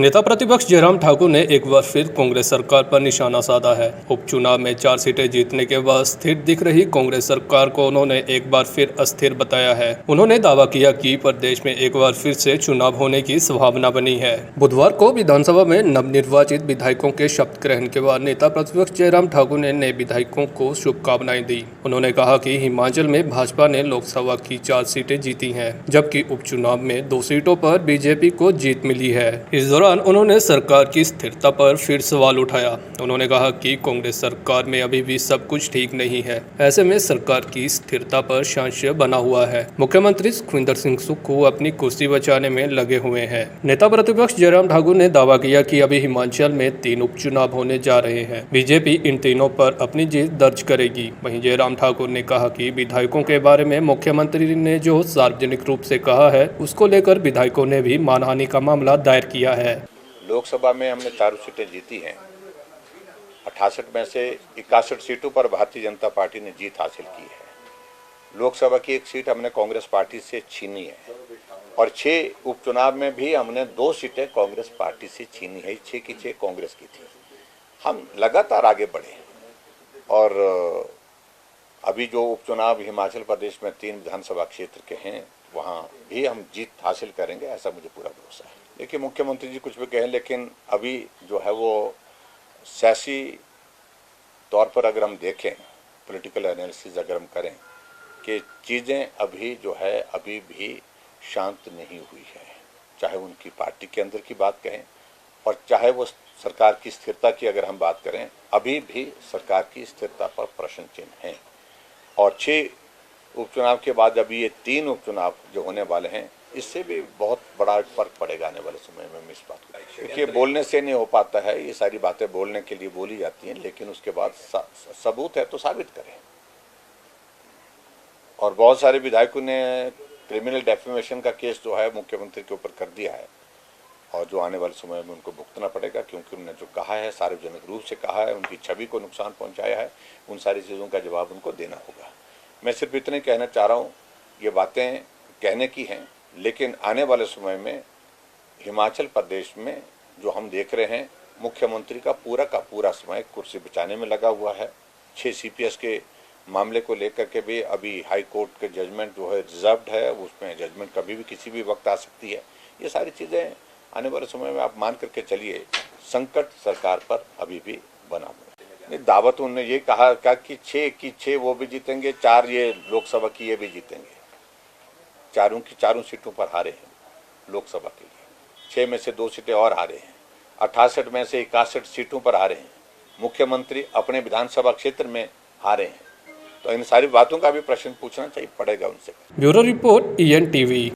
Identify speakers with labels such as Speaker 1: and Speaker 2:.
Speaker 1: नेता प्रतिपक्ष जयराम ठाकुर ने एक बार फिर कांग्रेस सरकार पर निशाना साधा है। उपचुनाव में 4 सीटें जीतने के बाद स्थिर दिख रही कांग्रेस सरकार को उन्होंने एक बार फिर अस्थिर बताया है। उन्होंने दावा किया कि प्रदेश में एक बार फिर से चुनाव होने की संभावना बनी है। बुधवार को विधानसभा में नवनिर्वाचित विधायकों के शपथ ग्रहण के बाद नेता प्रतिपक्ष जयराम ठाकुर ने नए विधायकों को शुभकामनाएं दी। उन्होंने कहा कि हिमाचल में भाजपा ने लोकसभा की 4 सीटें जीती हैं, जबकि उपचुनाव में 2 सीटों पर बीजेपी को जीत मिली है। इस दौरान उन्होंने सरकार की स्थिरता पर फिर सवाल उठाया। उन्होंने कहा कि कांग्रेस सरकार में अभी भी सब कुछ ठीक नहीं है, ऐसे में सरकार की स्थिरता पर संशय बना हुआ है। मुख्यमंत्री सुखविंदर सिंह सुक्खू अपनी कुर्सी बचाने में लगे हुए हैं। नेता प्रतिपक्ष जयराम ठाकुर ने दावा किया कि अभी हिमाचल में 3 उपचुनाव होने जा रहे हैं। बीजेपी इन तीनों पर अपनी जीत दर्ज करेगी। वहीं जयराम ठाकुर ने कहा कि विधायकों के बारे में मुख्यमंत्री ने जो सार्वजनिक रूप से कहा है, उसको लेकर विधायकों ने भी मानहानि का मामला दायर किया है।
Speaker 2: लोकसभा में हमने 4 सीटें जीती हैं। 68 में से 61 सीटों पर भारतीय जनता पार्टी ने जीत हासिल की है। लोकसभा की 1 सीट हमने कांग्रेस पार्टी से छीनी है और 6 उपचुनाव में भी हमने 2 सीटें कांग्रेस पार्टी से छीनी है। 6 की 6 कांग्रेस की थी। हम लगातार आगे बढ़े और अभी जो उपचुनाव हिमाचल प्रदेश में 3 विधानसभा क्षेत्र के हैं, वहाँ भी हम जीत हासिल करेंगे, ऐसा मुझे पूरा भरोसा है। देखिए, मुख्यमंत्री जी कुछ भी कहें, लेकिन अभी जो है वो सियासी तौर पर अगर हम देखें, पॉलिटिकल एनालिसिस अगर हम करें कि चीज़ें अभी जो है अभी भी शांत नहीं हुई है। चाहे उनकी पार्टी के अंदर की बात कहें और चाहे वो सरकार की स्थिरता की अगर हम बात करें, अभी भी सरकार की स्थिरता पर प्रश्न चिन्ह है। और 6 उपचुनाव के बाद अभी ये 3 उपचुनाव जो होने वाले हैं, इससे भी बहुत बड़ा फर्क पड़ेगा आने वाले समय में। मैं इस बात को देखिए, बोलने से नहीं हो पाता है, ये सारी बातें बोलने के लिए बोली जाती हैं, लेकिन उसके बाद सबूत है तो साबित करें। और बहुत सारे विधायकों ने क्रिमिनल डेफेमेशन का केस जो है मुख्यमंत्री के ऊपर कर दिया है और जो आने वाले समय में उनको भुगतना पड़ेगा, क्योंकि उन्होंने जो कहा है, सार्वजनिक रूप से कहा है, उनकी छवि को नुकसान पहुंचाया है। उन सारी चीज़ों का जवाब उनको देना होगा। मैं सिर्फ इतने कहना चाह रहा हूँ, ये बातें कहने की हैं, लेकिन आने वाले समय में हिमाचल प्रदेश में जो हम देख रहे हैं, मुख्यमंत्री का पूरा समय कुर्सी बचाने में लगा हुआ है। 6 CPS के मामले को लेकर के भी अभी हाई कोर्ट के जजमेंट जो है रिजर्व्ड है, उसमें जजमेंट कभी भी किसी भी वक्त आ सकती है। ये सारी चीज़ें आने वाले समय में आप मान करके चलिए, संकट सरकार पर अभी भी बना हुआ है। दावत उन्होंने ये कहा कि 6 की 6 वो भी जीतेंगे, 4 ये लोकसभा की ये भी जीतेंगे। चारों की 4 सीटों पर हारे हैं लोकसभा के लिए। 6 में से 2 सीटें और हारे हैं। 68 में से 61 सीटों पर हारे हैं। मुख्यमंत्री अपने विधानसभा क्षेत्र में हारे हैं। तो इन सारी बातों का भी प्रश्न पूछना चाहिए पड़ेगा उनसे।
Speaker 1: Bureau report EN TV।